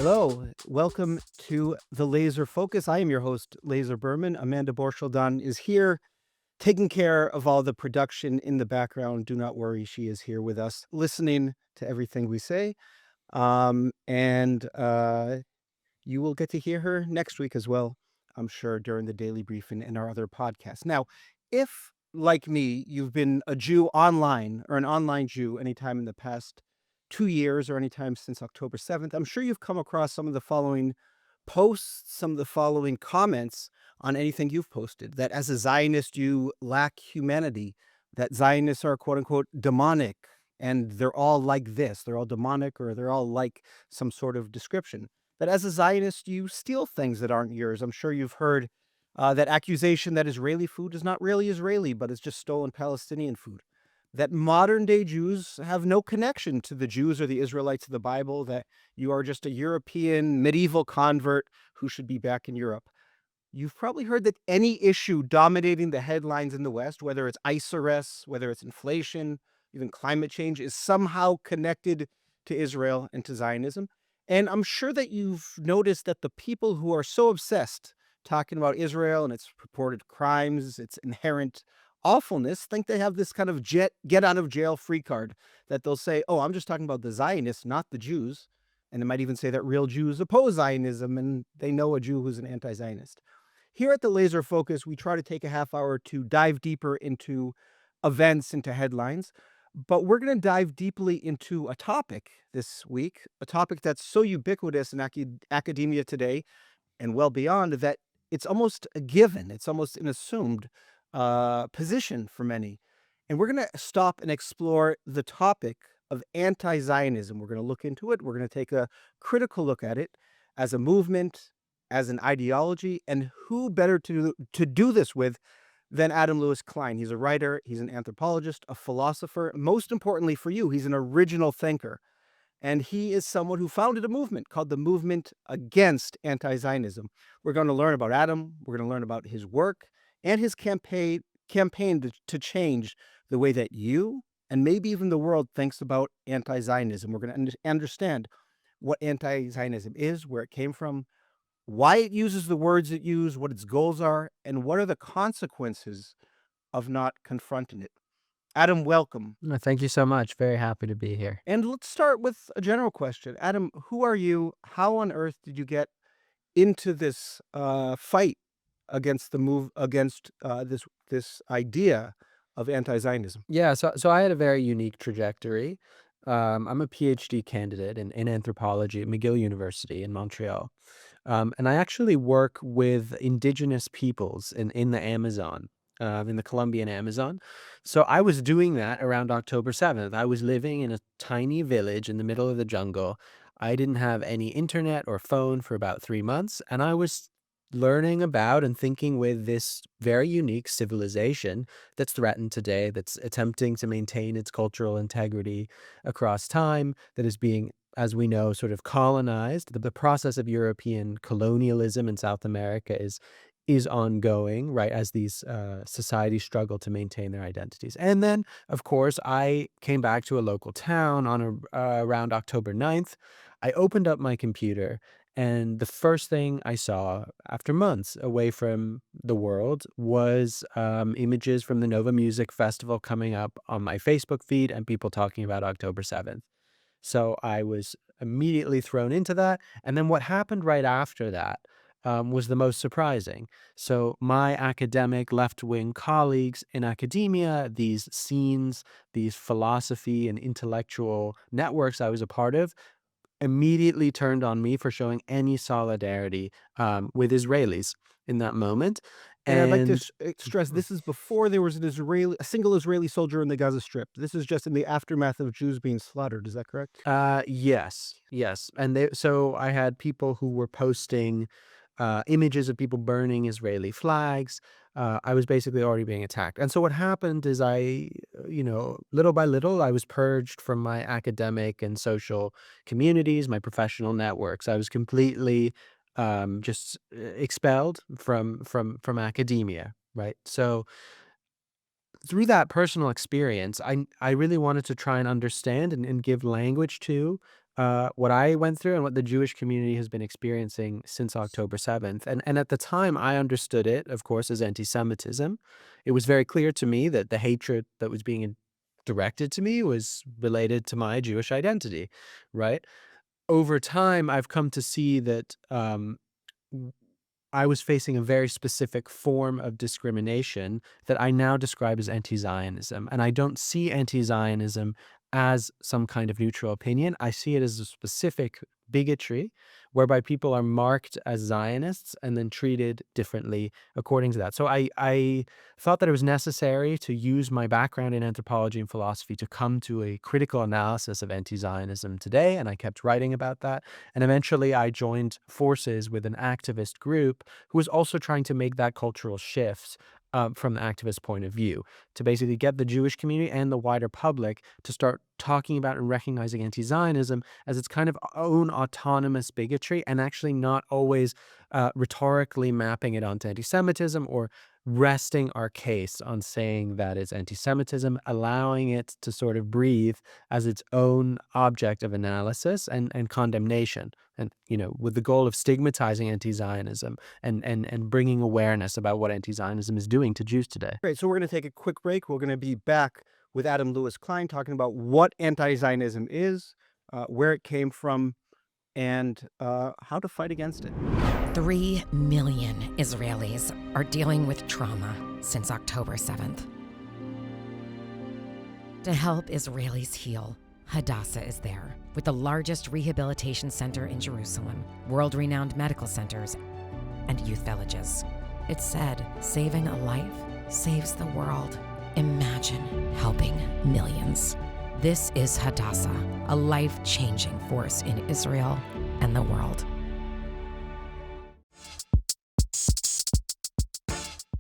Hello, welcome to the Laser Focus. I am your host, Lazar Berman. Amanda Borscheldan is here taking care of all the production in the background. Do not worry, she is here with us, listening to everything we say. And you will get to hear her next week as well, I'm sure, during the Daily Briefing and our other podcasts. Now, if, like me, you've been a Jew online or an online Jew anytime in the past 2 years or anytime since October 7th, I'm sure you've come across some of the following posts, some of the following comments on anything you've posted, that as a Zionist, you lack humanity, that Zionists are quote unquote demonic, and they're all like this, they're all demonic, or they're all like some sort of description. That as a Zionist, you steal things that aren't yours. I'm sure you've heard that accusation that Israeli food is not really Israeli, but it's just stolen Palestinian food. That modern day Jews have no connection to the Jews or the Israelites of the Bible, that you are just a European medieval convert who should be back in Europe. You've probably heard that any issue dominating the headlines in the West, whether it's ICE arrests, whether it's inflation, even climate change, is somehow connected to Israel and to Zionism. And I'm sure that you've noticed that the people who are so obsessed talking about Israel and its purported crimes, its inherent awfulness, think they have this kind of get out of jail free card, that they'll say, oh, I'm just talking about the Zionists, not the Jews. And they might even say that real Jews oppose Zionism and they know a Jew who's an anti-Zionist. Here at the Laser Focus, we try to take a half hour to dive deeper into events, into headlines, but we're going to dive deeply into a topic this week, a topic that's so ubiquitous in academia today and well beyond that it's almost a given, it's almost an assumed position for many. And we're going to stop and explore the topic of anti-Zionism. We're going to look into it. We're going to take a critical look at it as a movement, as an ideology, and who better to do this with than Adam Louis-Klein. He's a writer, he's an anthropologist, a philosopher. Most importantly for you, he's an original thinker. And he is someone who founded a movement called the Movement Against Anti-Zionism. We're going to learn about Adam, we're going to learn about his work and his campaign to change the way that you and maybe even the world thinks about anti-Zionism. We're going to understand what anti-Zionism is, where it came from, why it uses the words it uses, what its goals are, and what are the consequences of not confronting it. Adam, welcome. No, thank you so much. Very happy to be here. And let's start with a general question. Adam, who are you? How on earth did you get into this fight against this idea of anti-Zionism? Yeah, so I had a very unique trajectory. I'm a PhD candidate in anthropology at McGill University in Montreal. And I actually work with indigenous peoples in the Amazon, in the Colombian Amazon. So I was doing that around October 7th. I was living in a tiny village in the middle of the jungle. I didn't have any internet or phone for about 3 months, and I was learning about and thinking with this very unique civilization that's threatened today, that's attempting to maintain its cultural integrity across time, that is being, as we know, sort of colonized. The process of European colonialism in South America is ongoing, right, as these societies struggle to maintain their identities. And then, of course, I came back to a local town on around October 9th. I opened up my computer, and the first thing I saw after months away from the world was images from the Nova Music Festival coming up on my Facebook feed and people talking about October 7th. So I was immediately thrown into that. And then what happened right after that was the most surprising. So my academic left-wing colleagues in academia, these scenes, these philosophy and intellectual networks I was a part of, immediately turned on me for showing any solidarity with Israelis in that moment. And I'd like to And stress this is before there was a single Israeli soldier in the Gaza Strip. This is just in the aftermath of Jews being slaughtered. Is that correct? yes, yes. And so I had people who were posting images of people burning Israeli flags. I was basically already being attacked. And so what happened is little by little, I was purged from my academic and social communities, my professional networks. I was completely just expelled from academia, right? So through that personal experience, I really wanted to try and understand and give language to what I went through and what the Jewish community has been experiencing since October 7th. And at the time, I understood it, of course, as anti-Semitism. It was very clear to me that the hatred that was being directed to me was related to my Jewish identity, right? Over time, I've come to see that I was facing a very specific form of discrimination that I now describe as anti-Zionism. And I don't see anti-Zionism as some kind of neutral opinion. I see it as a specific bigotry whereby people are marked as Zionists and then treated differently according to that. So I thought that it was necessary to use my background in anthropology and philosophy to come to a critical analysis of anti-Zionism today. And I kept writing about that. And eventually I joined forces with an activist group who was also trying to make that cultural shift from the activist point of view to basically get the Jewish community and the wider public to start talking about and recognizing anti-Zionism as its kind of own autonomous bigotry and actually not always rhetorically mapping it onto anti-Semitism or resting our case on saying that it's anti-Semitism, allowing it to sort of breathe as its own object of analysis and condemnation. And, with the goal of stigmatizing anti-Zionism and bringing awareness about what anti-Zionism is doing to Jews today. Great. So we're going to take a quick break. We're going to be back with Adam Louis-Klein talking about what anti-Zionism is, where it came from, and how to fight against it. 3 million Israelis are dealing with trauma since October 7th. To help Israelis heal, Hadassah is there, with the largest rehabilitation center in Jerusalem, world-renowned medical centers, and youth villages. It's said, saving a life saves the world. Imagine helping millions. This is Hadassah, a life-changing force in Israel and the world.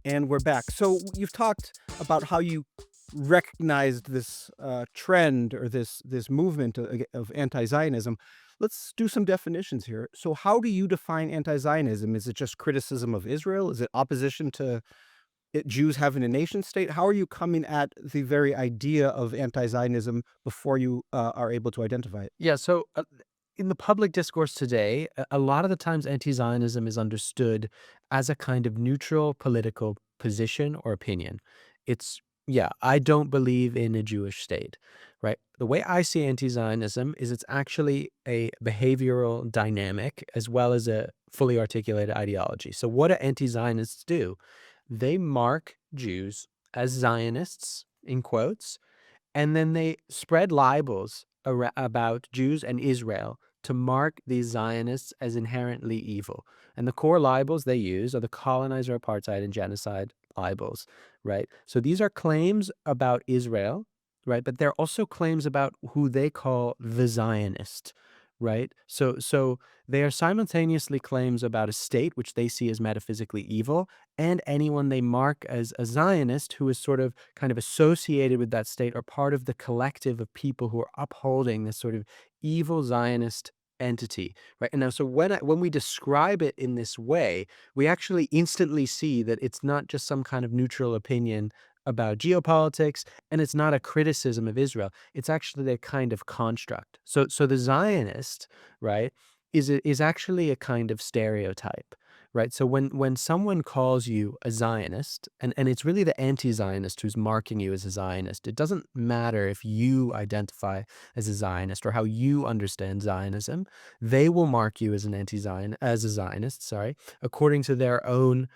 And we're back. So you've talked about how you recognized this trend or this movement of anti-Zionism. Let's do some definitions here. So how do you define anti-Zionism? Is it just criticism of Israel? Is it opposition to Jews having a nation state? How are you coming at the very idea of anti-Zionism before you are able to identify it? Yeah, so in the public discourse today, a lot of the times anti-Zionism is understood as a kind of neutral political position or opinion. It's, yeah, I don't believe in a Jewish state, right? The way I see anti-Zionism is it's actually a behavioral dynamic as well as a fully articulated ideology. So what do anti-Zionists do? They mark Jews as Zionists, in quotes, and then they spread libels about Jews and Israel to mark these Zionists as inherently evil. And the core libels they use are the colonizer, apartheid, and genocide libels, right? So these are claims about Israel, right? But they're also claims about who they call the Zionist, right? So they are simultaneously claims about a state which they see as metaphysically evil, and anyone they mark as a Zionist who is sort of kind of associated with that state or part of the collective of people who are upholding this sort of evil Zionist entity, right? And now, so when we describe it in this way, we actually instantly see that it's not just some kind of neutral opinion about geopolitics, and it's not a criticism of Israel. It's actually a kind of construct. So the Zionist, right, is actually a kind of stereotype, right? So when someone calls you a Zionist, and it's really the anti-Zionist who's marking you as a Zionist, it doesn't matter if you identify as a Zionist or how you understand Zionism, they will mark you as an as a Zionist, sorry, according to their own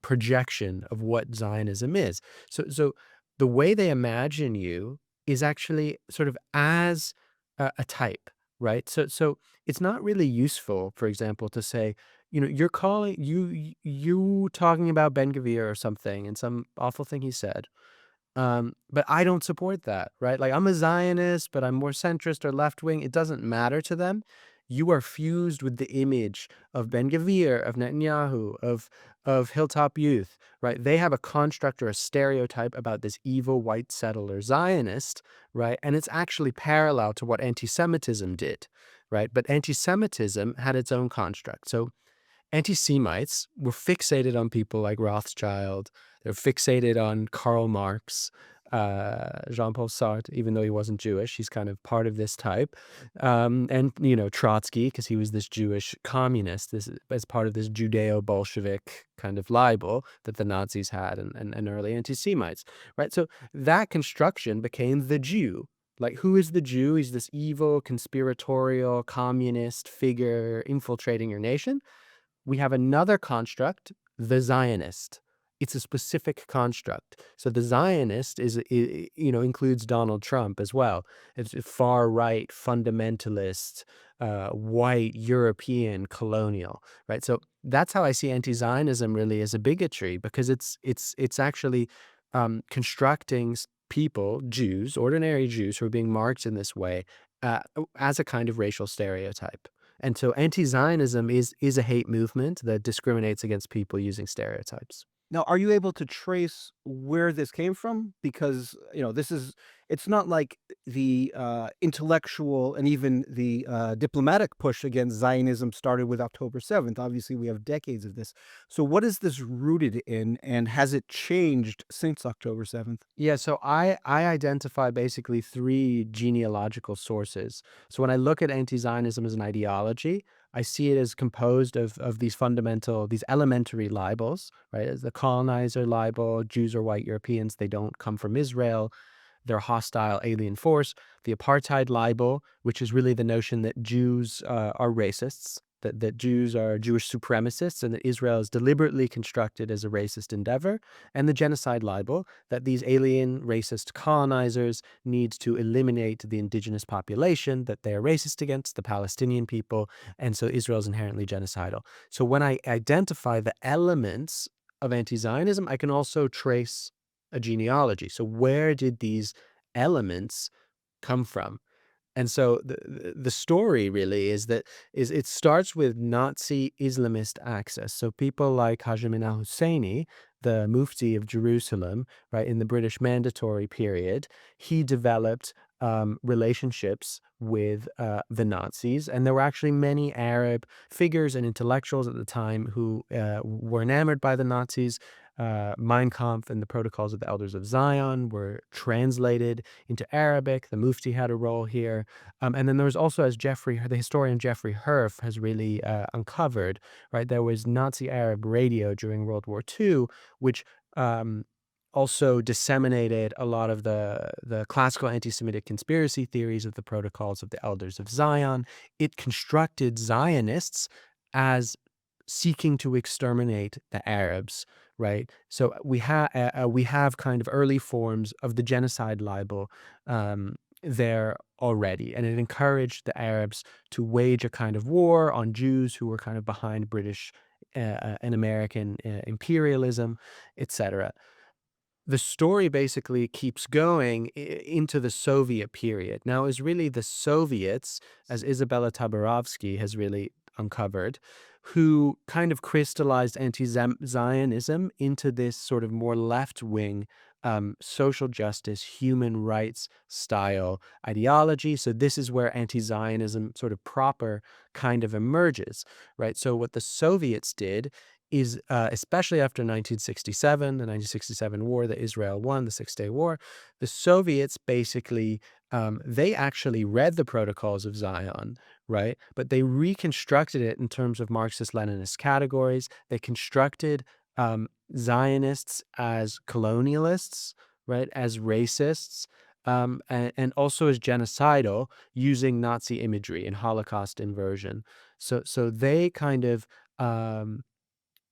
projection of what Zionism is. So the way they imagine you is actually sort of as a type, right? So it's not really useful, for example, to say, you're calling you talking about Ben Gvir or something and some awful thing he said. But I don't support that, right? Like I'm a Zionist, but I'm more centrist or left wing. It doesn't matter to them. You are fused with the image of Ben Gvir, of Netanyahu, of Hilltop Youth, right? They have a construct or a stereotype about this evil white settler Zionist, right? And it's actually parallel to what anti-Semitism did, right? But anti-Semitism had its own construct. So anti-Semites were fixated on people like Rothschild. They're fixated on Karl Marx. Jean-Paul Sartre, even though he wasn't Jewish, he's kind of part of this type. And, Trotsky, because he was this Jewish communist, this as part of this Judeo-Bolshevik kind of libel that the Nazis had and early anti-Semites, right? So that construction became the Jew. Like, who is the Jew? He's this evil, conspiratorial, communist figure infiltrating your nation. We have another construct, the Zionist. It's a specific construct. So the Zionist includes Donald Trump as well. It's a far right, fundamentalist, white, European, colonial, right? So that's how I see anti-Zionism really as a bigotry, because it's actually constructing people, Jews, ordinary Jews who are being marked in this way, as a kind of racial stereotype. And so anti-Zionism is a hate movement that discriminates against people using stereotypes. Now, are you able to trace where this came from? Because, it's not like the intellectual and even the diplomatic push against Zionism started with October 7th. Obviously, we have decades of this. So, what is this rooted in, and has it changed since October 7th? Yeah, so I identify basically three genealogical sources. So when I look at anti-Zionism as an ideology, I see it as composed of these elementary libels, right? As the colonizer libel, Jews are white Europeans, they don't come from Israel, they're a hostile alien force. The apartheid libel, which is really the notion that Jews are racists, that Jews are Jewish supremacists, and that Israel is deliberately constructed as a racist endeavor. And the genocide libel, that these alien racist colonizers need to eliminate the indigenous population that they are racist against, the Palestinian people, and so Israel is inherently genocidal. So when I identify the elements of anti-Zionism, I can also trace a genealogy. So where did these elements come from? And so the story really is it starts with Nazi Islamist access. So people like Hajj Amin al-Husseini, the Mufti of Jerusalem, right, in the British Mandatory period, he developed relationships with the Nazis, and there were actually many Arab figures and intellectuals at the time who were enamored by the Nazis. Mein Kampf and the Protocols of the Elders of Zion were translated into Arabic. The Mufti had a role here. And then there was also, as the historian Jeffrey Herf has really uncovered, right, there was Nazi Arab radio during World War II, which also disseminated a lot of the classical anti-Semitic conspiracy theories of the Protocols of the Elders of Zion. It constructed Zionists as seeking to exterminate the Arabs, right? So we have kind of early forms of the genocide libel there already, and it encouraged the Arabs to wage a kind of war on Jews who were kind of behind British and American imperialism, etc. The story basically keeps going into the Soviet period. Now, it was really the Soviets, as Isabella Tabarovsky has really uncovered, who kind of crystallized anti-Zionism into this sort of more left-wing social justice, human rights style ideology. So this is where anti-Zionism sort of proper kind of emerges, right? So what the Soviets did is, especially after 1967, the 1967 war that Israel won, the Six-Day War, the Soviets basically, they actually read the Protocols of Zion, right? But they reconstructed it in terms of Marxist-Leninist categories. They constructed Zionists as colonialists, right, as racists, and also as genocidal, using Nazi imagery and Holocaust inversion. So they kind of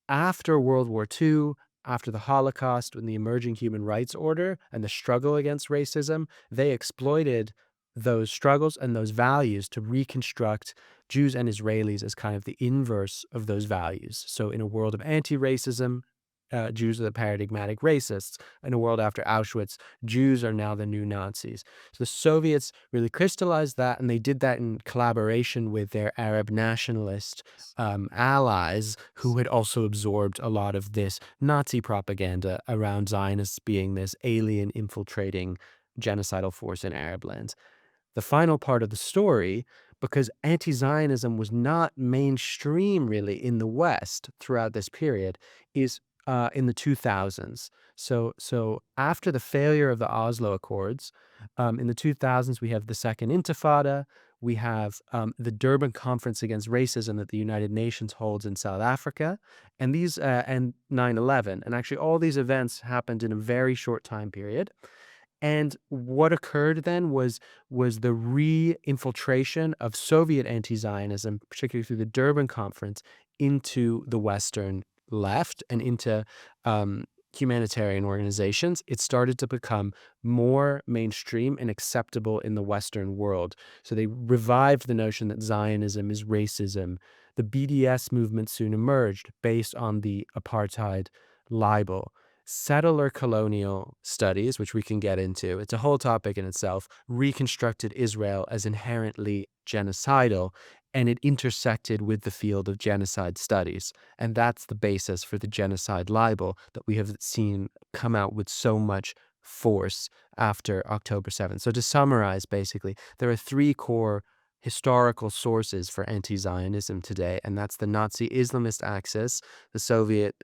after World War II, after the Holocaust, when the emerging human rights order and the struggle against racism, they exploited those struggles and those values to reconstruct Jews and Israelis as kind of the inverse of those values. So in a world of anti-racism, Jews are the paradigmatic racists. In a world after Auschwitz, Jews are now the new Nazis. So the Soviets really crystallized that, and they did that in collaboration with their Arab nationalist allies, who had also absorbed a lot of this Nazi propaganda around Zionists being this alien infiltrating genocidal force in Arab lands. The final part of the story, because anti-Zionism was not mainstream really in the West throughout this period, is in the 2000s. So after the failure of the Oslo Accords, in the 2000s, we have the Second Intifada. We have the Durban Conference Against Racism that the United Nations holds in South Africa, and these and 9/11. And actually, all these events happened in a very short time period. And what occurred then was the re-infiltration of Soviet anti-Zionism, particularly through the Durban Conference, into the Western left and into humanitarian organizations. It started to become more mainstream and acceptable in the Western world. So they revived the notion that Zionism is racism. The BDS movement soon emerged based on the apartheid libel. Settler colonial studies, which we can get into, it's a whole topic in itself, reconstructed Israel as inherently genocidal, and it intersected with the field of genocide studies. And that's the basis for the genocide libel that we have seen come out with so much force after October 7th. So to summarize, basically, there are three core historical sources for anti-Zionism today, and that's the Nazi Islamist axis, the Soviet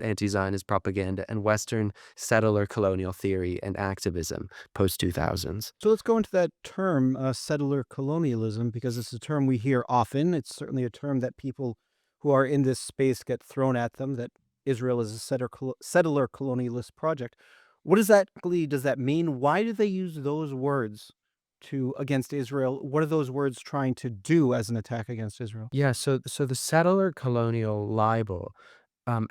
anti-Zionist propaganda, and Western settler colonial theory and activism post-2000s. So let's go into that term, settler colonialism, because it's a term we hear often. It's certainly a term that people who are in this space get thrown at them, that Israel is a settler colonialist project. What exactly does that mean? Why do they use those words against Israel? What are those words trying to do as an attack against Israel? Yeah, so the settler colonial libel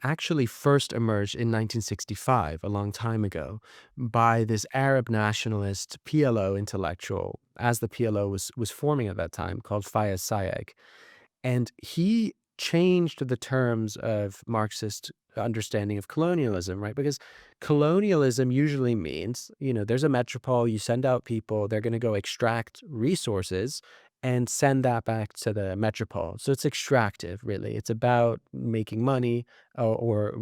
actually first emerged in 1965, a long time ago, by this Arab nationalist PLO intellectual, as the PLO was forming at that time, called Fayez Sayegh. And he changed the terms of Marxist understanding of colonialism, right? Because colonialism usually means, there's a metropole, you send out people, they're going to go extract resources and send that back to the metropole. So it's extractive, really. It's about making money or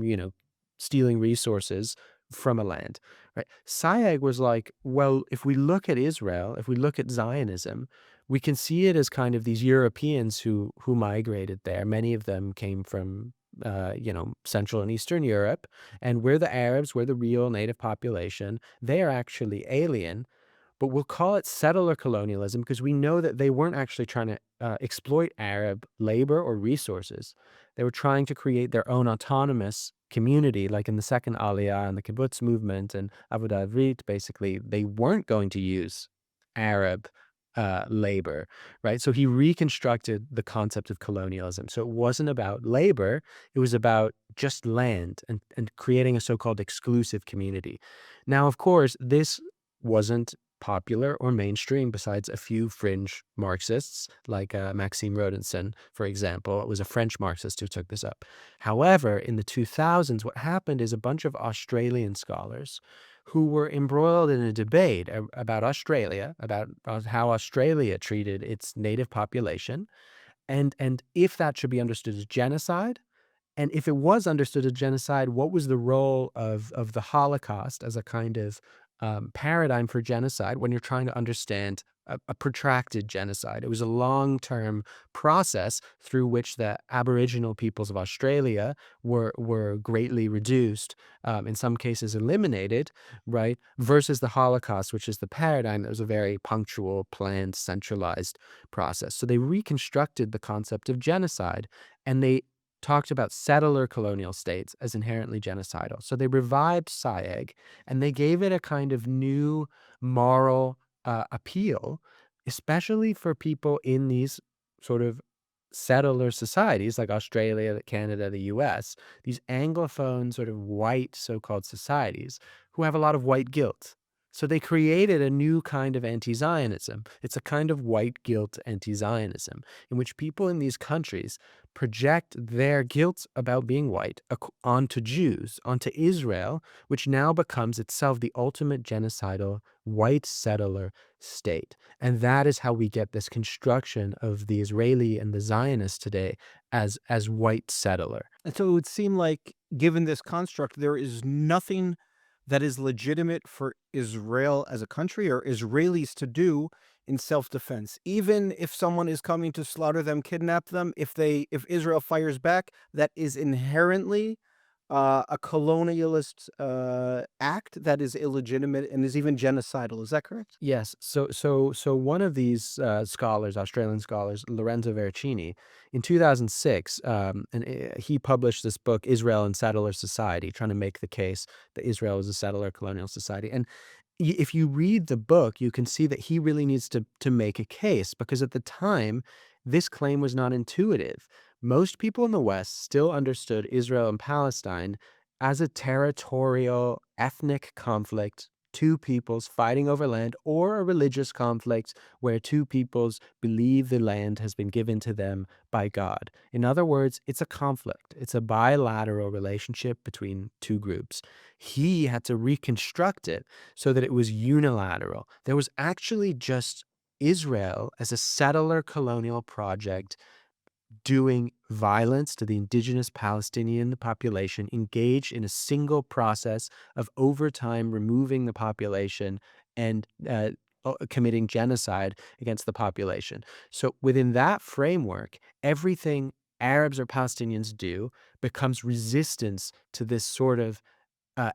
stealing resources from a land, right? Sayegh was like, well, if we look at Israel, if we look at Zionism, we can see it as kind of these Europeans who migrated there. Many of them came from Central and Eastern Europe, and we're the Arabs, we're the real native population. They are actually alien, but we'll call it settler colonialism because we know that they weren't actually trying to exploit Arab labor or resources. They were trying to create their own autonomous community, like in the second Aliyah and the kibbutz movement and Abu Dhabi. Basically, they weren't going to use Arab labor, right? So he reconstructed the concept of colonialism. So it wasn't about labor, it was about just land and creating a so-called exclusive community. Now, of course, this wasn't popular or mainstream besides a few fringe Marxists like Maxime Rodinson, for example. It was a French Marxist who took this up. However, in the 2000s, what happened is a bunch of Australian scholars who were embroiled in a debate about Australia, about how Australia treated its native population, and if that should be understood as genocide, and if it was understood as genocide, what was the role of the Holocaust as a kind of paradigm for genocide when you're trying to understand a protracted genocide? It was a long-term process through which the Aboriginal peoples of Australia were greatly reduced, in some cases eliminated, right? Versus the Holocaust, which is the paradigm that was a very punctual, planned, centralized process. So they reconstructed the concept of genocide, and they talked about settler colonial states as inherently genocidal. So they revived Sayegh and they gave it a kind of new moral appeal, especially for people in these sort of settler societies like Australia, Canada, the US, these Anglophone sort of white so-called societies who have a lot of white guilt. So they created a new kind of anti-Zionism. It's a kind of white guilt anti-Zionism in which people in these countries project their guilt about being white onto Jews, onto Israel, which now becomes itself the ultimate genocidal white settler state. And that is how we get this construction of the Israeli and the Zionist today as white settler. And so it would seem like, given this construct, there is nothing that is legitimate for Israel as a country or Israelis to do in self-defense. Even if someone is coming to slaughter them, kidnap them, if Israel fires back, that is inherently a colonialist act that is illegitimate and is even genocidal. Is that correct? Yes. So one of these scholars, Australian scholars, Lorenzo Veracini, in 2006, he published this book, Israel and Settler Society, trying to make the case that Israel is a settler colonial society. And if you read the book, you can see that he really needs to make a case, because at the time, this claim was not intuitive. Most people in the West still understood Israel and Palestine as a territorial ethnic conflict, two peoples fighting over land, or a religious conflict where two peoples believe the land has been given to them by God. In other words, it's a conflict. It's a bilateral relationship between two groups. He had to reconstruct it so that it was unilateral. There was actually just Israel as a settler colonial project doing violence to the indigenous Palestinian population, engaged in a single process of over time removing the population and committing genocide against the population. So within that framework, everything Arabs or Palestinians do becomes resistance to this sort of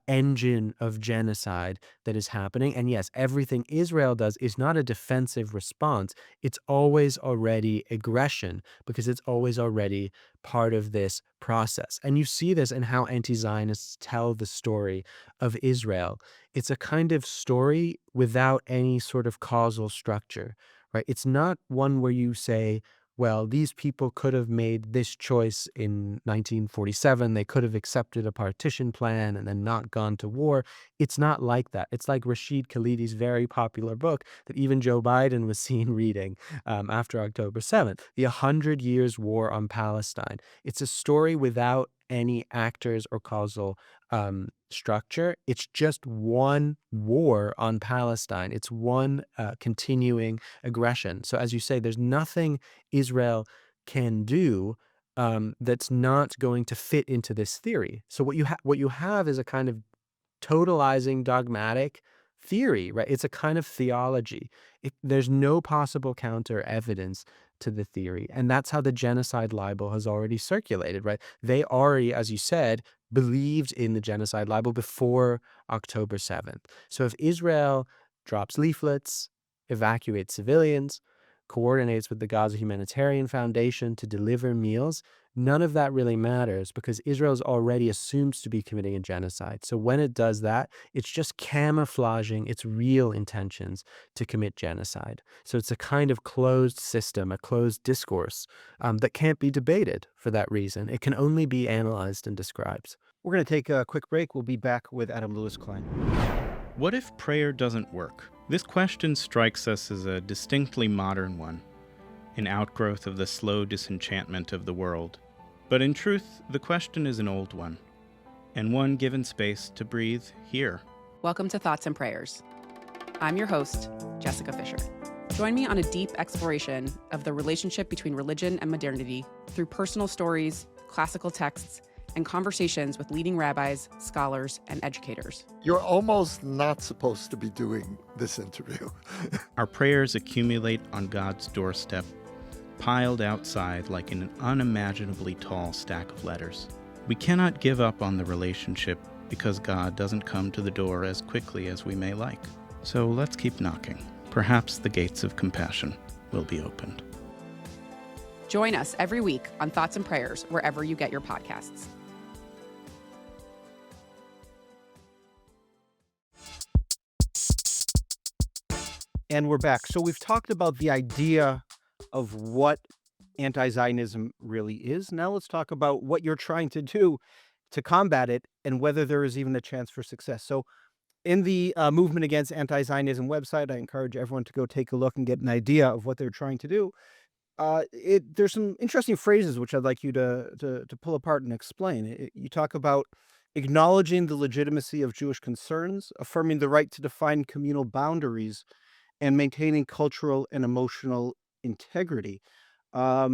engine of genocide that is happening. And yes, everything Israel does is not a defensive response. It's always already aggression, because it's always already part of this process. And you see this in how anti-Zionists tell the story of Israel. It's a kind of story without any sort of causal structure, right? It's not one where you say, well, these people could have made this choice in 1947. They could have accepted a partition plan and then not gone to war. It's not like that. It's like Rashid Khalidi's very popular book that even Joe Biden was seen reading after October 7th, The 100 Years' War on Palestine. It's a story without any actors or causal structure. It's just one war on Palestine. It's one continuing aggression. So as you say, there's nothing Israel can do that's not going to fit into this theory. So what you have is a kind of totalizing dogmatic theory, right? It's a kind of theology. There's no possible counter evidence to the theory. And that's how the genocide libel has already circulated, right? They already, as you said, believed in the genocide libel before October 7th. So if Israel drops leaflets, evacuates civilians, coordinates with the Gaza Humanitarian Foundation to deliver meals, none of that really matters, because Israel is already assumed to be committing a genocide. So when it does that, it's just camouflaging its real intentions to commit genocide. So it's a kind of closed system, a closed discourse that can't be debated for that reason. It can only be analyzed and described. We're going to take a quick break. We'll be back with Adam Louis-Klein. What if prayer doesn't work? This question strikes us as a distinctly modern one, an outgrowth of the slow disenchantment of the world. But in truth, the question is an old one, and one given space to breathe here. Welcome to Thoughts and Prayers. I'm your host, Jessica Fisher. Join me on a deep exploration of the relationship between religion and modernity through personal stories, classical texts, and conversations with leading rabbis, scholars, and educators. You're almost not supposed to be doing this interview. Our prayers accumulate on God's doorstep, piled outside like an unimaginably tall stack of letters. We cannot give up on the relationship because God doesn't come to the door as quickly as we may like. So let's keep knocking. Perhaps the gates of compassion will be opened. Join us every week on Thoughts and Prayers, wherever you get your podcasts. And we're back. So we've talked about the idea of what anti-Zionism really is. Now let's talk about what you're trying to do to combat it and whether there is even a chance for success. So in the Movement Against Anti-Zionism website, I encourage everyone to go take a look and get an idea of what they're trying to do. There's some interesting phrases which I'd like you to pull apart and explain. You talk about acknowledging the legitimacy of Jewish concerns, affirming the right to define communal boundaries, and maintaining cultural and emotional integrity. I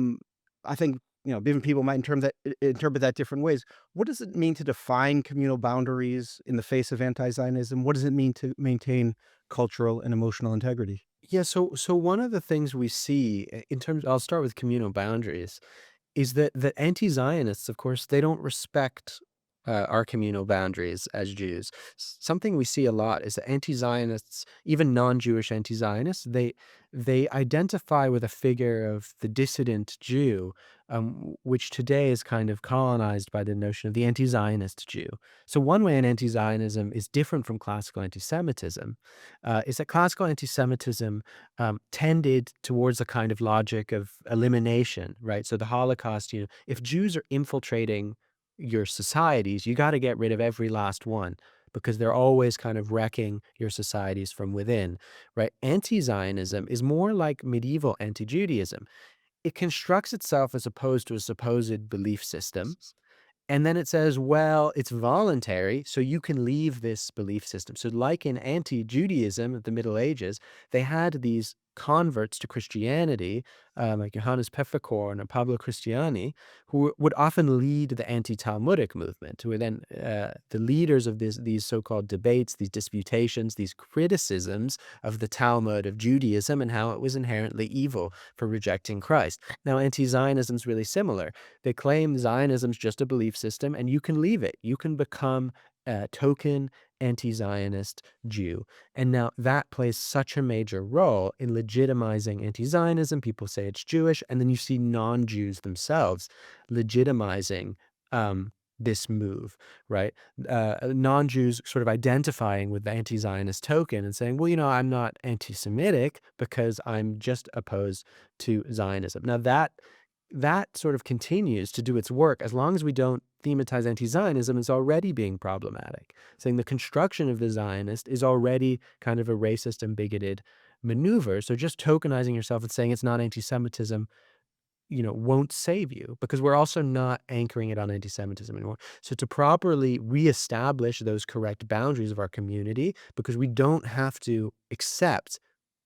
think different people might interpret that different ways. What does it mean to define communal boundaries in the face of anti-Zionism? What does it mean to maintain cultural and emotional integrity? Yeah, so one of the things we see in terms, I'll start with communal boundaries, is that anti-Zionists, of course, they don't respect our communal boundaries as Jews. Something we see a lot is that anti-Zionists, even non-Jewish anti-Zionists, they identify with a figure of the dissident Jew, which today is kind of colonized by the notion of the anti-Zionist Jew. So one way in anti-Zionism is different from classical anti-Semitism, is that classical anti-Semitism tended towards a kind of logic of elimination, right? So the Holocaust, if Jews are infiltrating your societies, you got to get rid of every last one because they're always kind of wrecking your societies from within, right? Anti-Zionism is more like medieval anti-Judaism. It constructs itself as opposed to a supposed belief system, and then it says, well, it's voluntary, so you can leave this belief system. So like in anti-Judaism of the Middle Ages, they had these converts to Christianity, like Johannes Pfefferkorn or Pablo Cristiani, who would often lead the anti-Talmudic movement, who were then the leaders of these so-called debates, these disputations, these criticisms of the Talmud of Judaism and how it was inherently evil for rejecting Christ. Now, anti-Zionism is really similar. They claim Zionism is just a belief system and you can leave it. You can become a token anti-Zionist Jew. And now that plays such a major role in legitimizing anti-Zionism. People say it's Jewish. And then you see non-Jews themselves legitimizing this move, right? Non-Jews sort of identifying with the anti-Zionist token and saying, well, I'm not anti-Semitic because I'm just opposed to Zionism. Now that sort of continues to do its work as long as we don't thematize anti-Zionism as already being problematic, saying the construction of the Zionist is already kind of a racist and bigoted maneuver. So just tokenizing yourself and saying it's not anti-Semitism, won't save you, because we're also not anchoring it on anti-Semitism anymore. So to properly reestablish those correct boundaries of our community, because we don't have to accept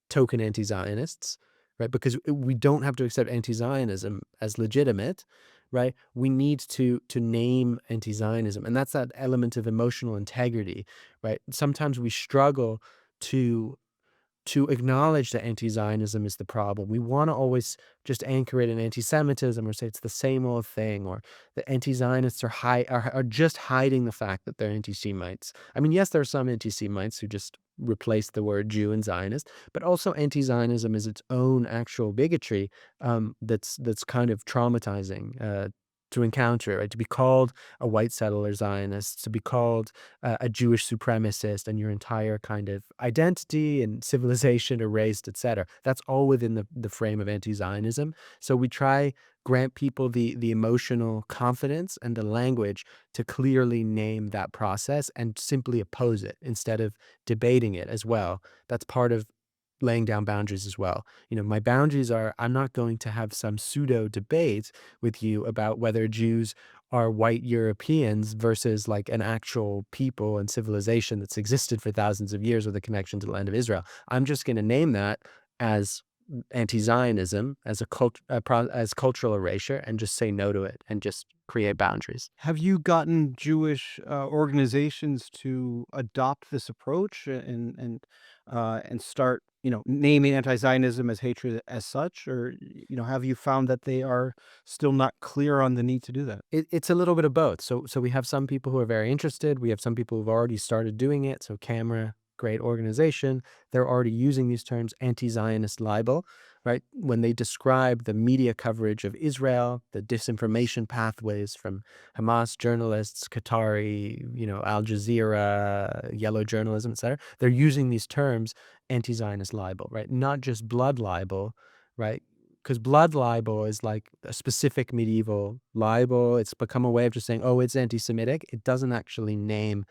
token anti-Zionists, right? Because we don't have to accept anti-Zionism as legitimate, right? We need to name anti-Zionism, and that's that element of emotional integrity, right? Sometimes we struggle to acknowledge that anti-Zionism is the problem. We want to always just anchor it in anti-Semitism or say it's the same old thing, or the anti-Zionists are just hiding the fact that they're anti-Semites. I mean, yes, there are some anti-Semites who just replace the word Jew and Zionist, but also anti-Zionism is its own actual bigotry that's kind of traumatizing to encounter, right? To be called a white settler Zionist, to be called a Jewish supremacist, and your entire kind of identity and civilization erased, etc. That's all within the frame of anti-Zionism. So we try grant people the emotional confidence and the language to clearly name that process and simply oppose it instead of debating it as well. That's part of laying down boundaries as well. My boundaries are, I'm not going to have some pseudo debate with you about whether Jews are white Europeans versus like an actual people and civilization that's existed for thousands of years with a connection to the land of Israel. I'm just going to name that as anti-Zionism, as as cultural erasure, and just say no to it and just create boundaries. Have you gotten Jewish organizations to adopt this approach and start, naming anti-Zionism as hatred as such, or have you found that they are still not clear on the need to do that? It's a little bit of both. So we have some people who are very interested. We have some people who've already started doing it. So Camera, great organization. They're already using these terms, anti-Zionist libel, right? When they describe the media coverage of Israel, the disinformation pathways from Hamas journalists, Qatari, Al Jazeera, yellow journalism, etc. They're using these terms, anti-Zionist libel, right? Not just blood libel, right? Because blood libel is like a specific medieval libel. It's become a way of just saying, oh, it's anti-Semitic. It doesn't actually name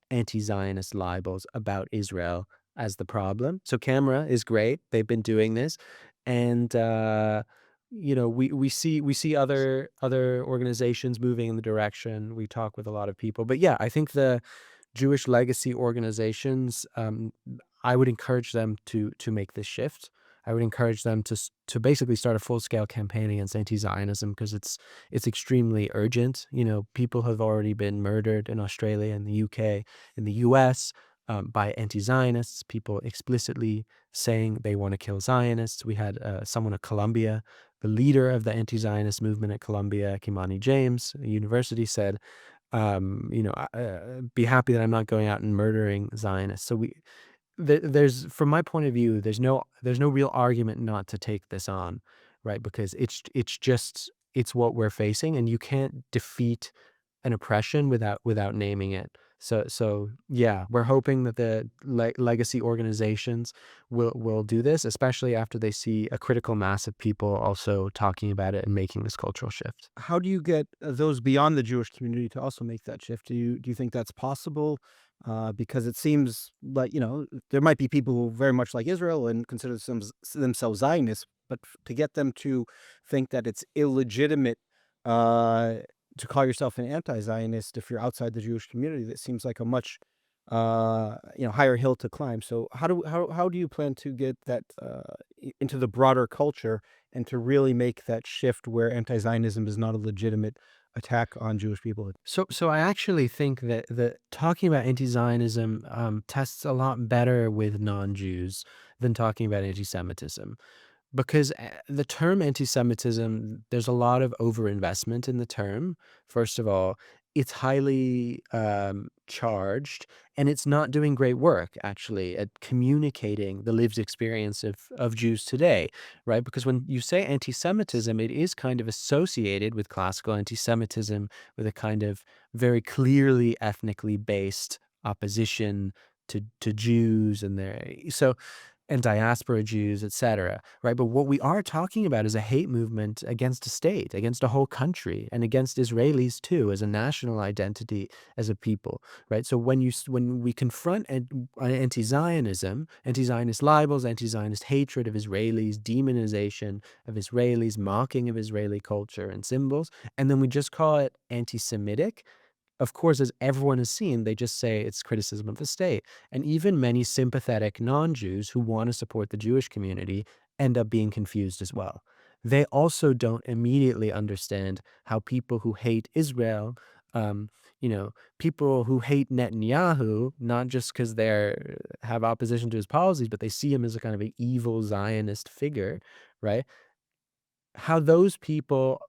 anti-Zionist libels about Israel as the problem. So Camera is great. They've been doing this. And we see other organizations moving in the direction. We talk with a lot of people. But yeah, I think the Jewish legacy organizations, I would encourage them to make this shift. I would encourage them to basically start a full-scale campaign against anti-Zionism, because it's extremely urgent. People have already been murdered in Australia and the UK, in the US, by anti-Zionists, people explicitly saying they want to kill Zionists. We had someone at Columbia, the leader of the anti-Zionist movement at Columbia, Kimani James University, said, be happy that I'm not going out and murdering Zionists. So there's from my point of view, there's no real argument not to take this on, right? Because it's what we're facing, and you can't defeat an oppression without naming it. So yeah, we're hoping that the legacy organizations will do this, especially after they see a critical mass of people also talking about it and making this cultural shift. How do you get those beyond the Jewish community to also make that shift? Do you think that's possible? Because it seems like, there might be people who very much like Israel and consider themselves Zionists, but to get them to think that it's illegitimate uh, to call yourself an anti-Zionist if you're outside the Jewish community, that seems like a much higher hill to climb. So how do you plan to get that into the broader culture and to really make that shift where anti-Zionism is not a legitimate attack on Jewish people? So I actually think that talking about anti-Zionism tests a lot better with non-Jews than talking about anti-Semitism. Because the term anti-Semitism, there's a lot of overinvestment in the term. First of all, it's highly charged, and it's not doing great work, actually, at communicating the lived experience of Jews today, right? Because when you say anti-Semitism, it is kind of associated with classical anti-Semitism, with a kind of very clearly ethnically based opposition to Jews and diaspora Jews, etc., right? But what we are talking about is a hate movement against a state, against a whole country, and against Israelis too, as a national identity, as a people, right? So when we confront anti-Zionism, anti-Zionist libels, anti-Zionist hatred of Israelis, demonization of Israelis, mocking of Israeli culture and symbols, and then we just call it anti-Semitic, of course, as everyone has seen, they just say it's criticism of the state. And even many sympathetic non-Jews who want to support the Jewish community end up being confused as well. They also don't immediately understand how people who hate Israel, um, people who hate Netanyahu, not just because they have opposition to his policies, but they see him as a kind of an evil Zionist figure, right? How those people,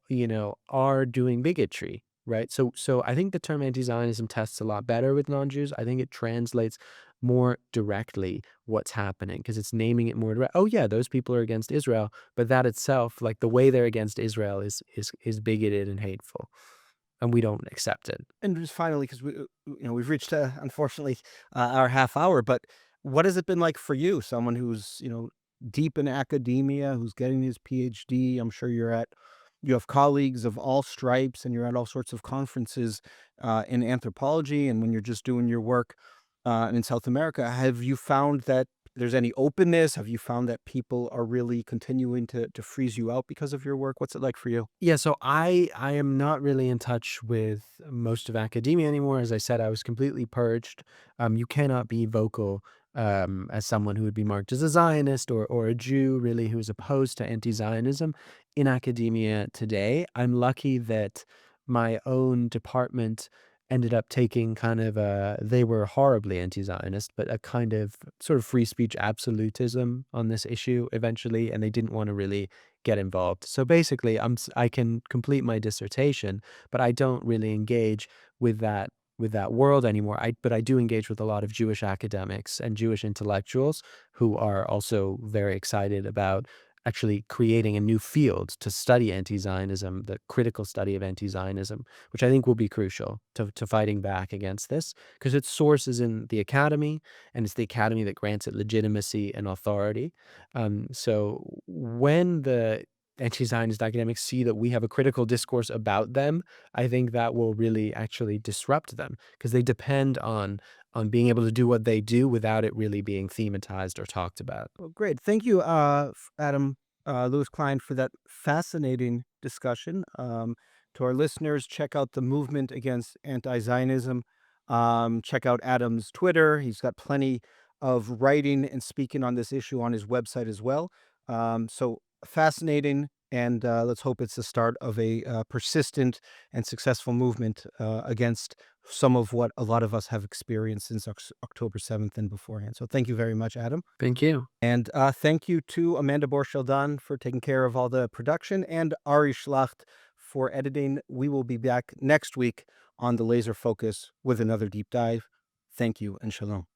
are doing bigotry, right? So I think the term anti-Zionism tests a lot better with non-Jews. I think it translates more directly what's happening because it's naming it more direct. Oh yeah, those people are against Israel, but that itself, like the way they're against Israel is bigoted and hateful, and we don't accept it. And just finally, because we've reached unfortunately our half hour, but what has it been like for you, someone who's deep in academia, who's getting his PhD? I'm sure you have colleagues of all stripes, and you're at all sorts of conferences in anthropology, and when you're just doing your work in South America, have you found that there's any openness? Have you found that people are really continuing to freeze you out because of your work? What's it like for you? Yeah, so I am not really in touch with most of academia anymore. As I said, I was completely purged. You cannot be vocal as someone who would be marked as a Zionist or a Jew, really, who is opposed to anti-Zionism in academia today. I'm lucky that my own department ended up taking kind of they were horribly anti-Zionist, but a kind of sort of free speech absolutism on this issue eventually, and they didn't want to really get involved. So basically, I can complete my dissertation, but I don't really engage with that world anymore. But I do engage with a lot of Jewish academics and Jewish intellectuals who are also very excited about actually creating a new field to study anti-Zionism, the critical study of anti-Zionism, which I think will be crucial to fighting back against this, because its source is in the academy, and it's the academy that grants it legitimacy and authority. So when the anti-Zionist academics see that we have a critical discourse about them, I think that will really actually disrupt them because they depend on being able to do what they do without it really being thematized or talked about. Well, great. Thank you, Adam Louis-Klein, for that fascinating discussion. To our listeners, check out the movement against anti-Zionism. Check out Adam's Twitter. He's got plenty of writing and speaking on this issue on his website as well. So fascinating, and let's hope it's the start of a persistent and successful movement against some of what a lot of us have experienced since October 7th and beforehand. So thank you very much, Adam. Thank you. And thank you to Amanda Borscheldan for taking care of all the production and Ari Schlacht for editing. We will be back next week on the Laser Focus with another deep dive. Thank you and shalom.